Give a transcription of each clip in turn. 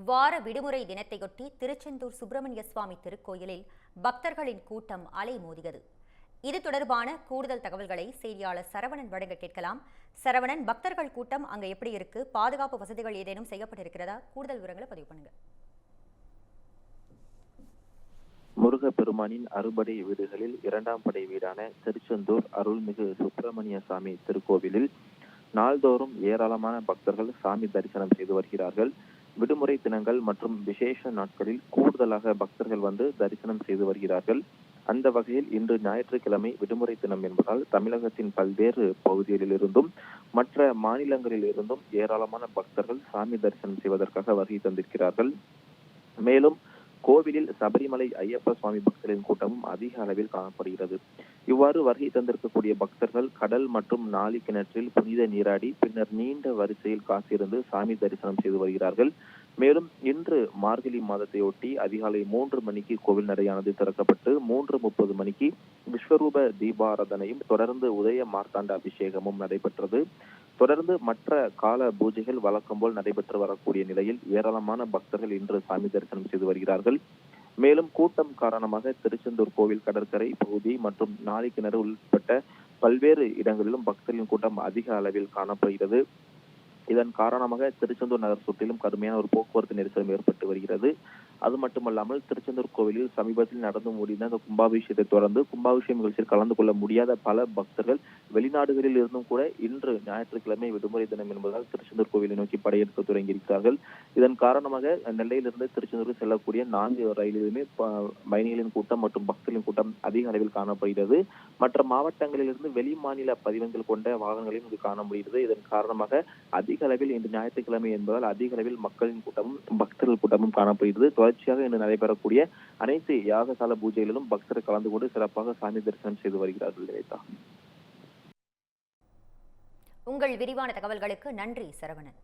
வார விடுமுறை தினத்தையொட்டி திருச்செந்தூர் சுப்பிரமணிய சுவாமி திருக்கோயிலில் பக்தர்களின் கூட்டம் அலைமோதியது. இது தொடர்பான கூடுதல் தகவல்களை செய்தியாளர் சரவணன் வழங்க கேட்கலாம். சரவணன், பக்தர்கள் கூட்டம் அங்க எப்படி இருக்கு? பாதுகாப்பு வசதிகள் ஏதேனும் செய்யப்பட்டிருக்கிறதா? கூடுதல் விவரங்களை பதிவு பண்ணுங்க. முருகப்பெருமானின் அறுபடை வீடுகளில் இரண்டாம் படை வீடான திருச்செந்தூர் அருள்மிகு சுப்பிரமணிய சாமி திருக்கோவிலில் நாள்தோறும் ஏராளமான பக்தர்கள் சாமி தரிசனம் செய்து வருகிறார்கள். விடுமுறை தினங்கள் மற்றும் விசேஷ நாட்களில் கூடுதலாக பக்தர்கள் வந்து தரிசனம் செய்து வருகிறார்கள். அந்த வகையில் இன்று ஞாயிற்றுக்கிழமை விடுமுறை தினம் என்பதால் தமிழகத்தின் பல்வேறு பகுதிகளில் இருந்தும் மற்ற மாநிலங்களில் இருந்தும் ஏராளமான பக்தர்கள் சாமி தரிசனம் செய்வதற்காக வருகை தந்திருக்கிறார்கள். மேலும் கோவிலில் சபரிமலை ஐயப்ப சுவாமி பக்தர்களின் கூட்டமும் அதிக அளவில் காணப்படுகிறது. இவ்வாறு வருகை தந்திருக்கக்கூடிய பக்தர்கள் கடல் மற்றும் நாளி கிணற்றில் புனித நீராடி பின்னர் நீண்ட வரிசையில் காத்திருந்து சாமி தரிசனம் செய்து வருகிறார்கள். மேலும் இன்று மார்கழி மாதத்தையொட்டி அதிகாலை 3 மணிக்கு கோவில் நடையானது திறக்கப்பட்டு 3:30 மணிக்கு விஸ்வரூப தீபாராதனையும் தொடர்ந்து உதய மார்த்தாண்ட அபிஷேகமும் நடைபெற்றது. தொடர்ந்து மற்ற கால பூஜைகள் வழக்கம் போல் நடைபெற்று வரக்கூடிய நிலையில் ஏராளமான பக்தர்கள் இன்று சாமி தரிசனம் செய்து வருகிறார்கள். மேலும் கூட்டம் காரணமாக திருச்செந்தூர் கோவில் கடற்கரை பகுதி மற்றும் நாளி கிணறு உள்பட்ட பல்வேறு இடங்களிலும் பக்தர்களின் கூட்டம் அதிக அளவில் காணப்படுகிறது. இதன் காரணமாக திருச்செந்தூர் நகர் சுற்றிலும் கடுமையான ஒரு போக்குவரத்து நெரிசலும் ஏற்பட்டு வருகிறது. அது மட்டுமல்லாமல் திருச்செந்தூர் கோவிலில் சமீபத்தில் நடந்து முடிந்த அந்த கும்பாபிஷேகத்தை தொடர்ந்து கும்பாபிஷேக நிகழ்ச்சியில் கலந்து கொள்ள முடியாத பல பக்தர்கள் வெளிநாடுகளில் இருந்தும் கூட இன்று ஞாயிற்றுக்கிழமை விடுமுறை தினம் என்பதால் திருச்செந்தூர் கோவிலை நோக்கி படையெடுக்க தொடங்கியிருக்கிறார்கள். இதன் காரணமாக நெல்லையிலிருந்து திருச்செந்தூருக்கு செல்லக்கூடிய 4 ரயிலிலுமே பயணிகளின் கூட்டம் மற்றும் பக்தர்களின் கூட்டம் அதிக அளவில் காணப்படுகிறது. மற்ற மாவட்டங்களிலிருந்து வெளி மாநில பதிவங்கள் கொண்ட வாகனங்களையும் இங்கு காண முடிகிறது. இதன் காரணமாக அதிக அளவில் இன்று ஞாயிற்றுக்கிழமை என்பதால் அதிக அளவில் மக்களின் கூட்டமும் பக்தர்கள் கூட்டமும் காணப்படுகிறது. தொடர்ச்சியாக இன்று நடைபெறக்கூடிய அனைத்து யாகசால பூஜைகளிலும் பக்தர்கள் கலந்து கொண்டு சிறப்பாக சாமி தரிசனம் செய்து வருகிறார்கள். உங்கள் விரிவான தகவல்களுக்கு நன்றி சரவணன்.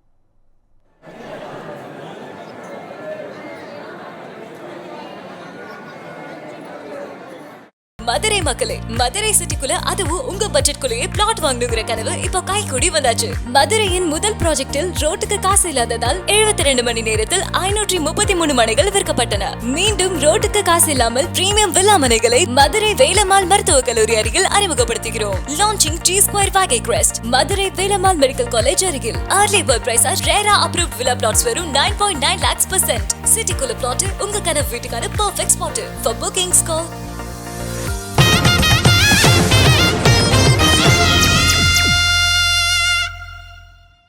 மதுரை மக்களே, மதுரை சிட்டிக்குள்ள அதுவும் உங்க பட்ஜெட்குள்ளேயே பிளாட் வாங்கணுங்கிற கனவு இப்போ கைக்கூடி வந்தாச்சு. மதுரையின் முதல் ப்ராஜெக்டில் ரோட்டுக்கு காசு இல்லாததால் 72 மணி நேரத்தில் 533 மனைகள் விற்கப்பட்டன. மீண்டும் ரோட்டுக்கு காசு இல்லாமல் பிரீமியம் வில்லா மனைகளை மதுரை வேலம்மாள் மருத்துவக் கல்லூரி அருகில் அறிமுகப்படுத்துகிறோம். Launching G2 Vagay Crest, Madurai Velammal medical college அருகில். Early bird price RERA approved villa plots வெறும் 9.9 lakhs %. சிட்டிக்குள்ள பிளாட் உங்க கனவு வீட்டுக்கான perfect spot. For bookings call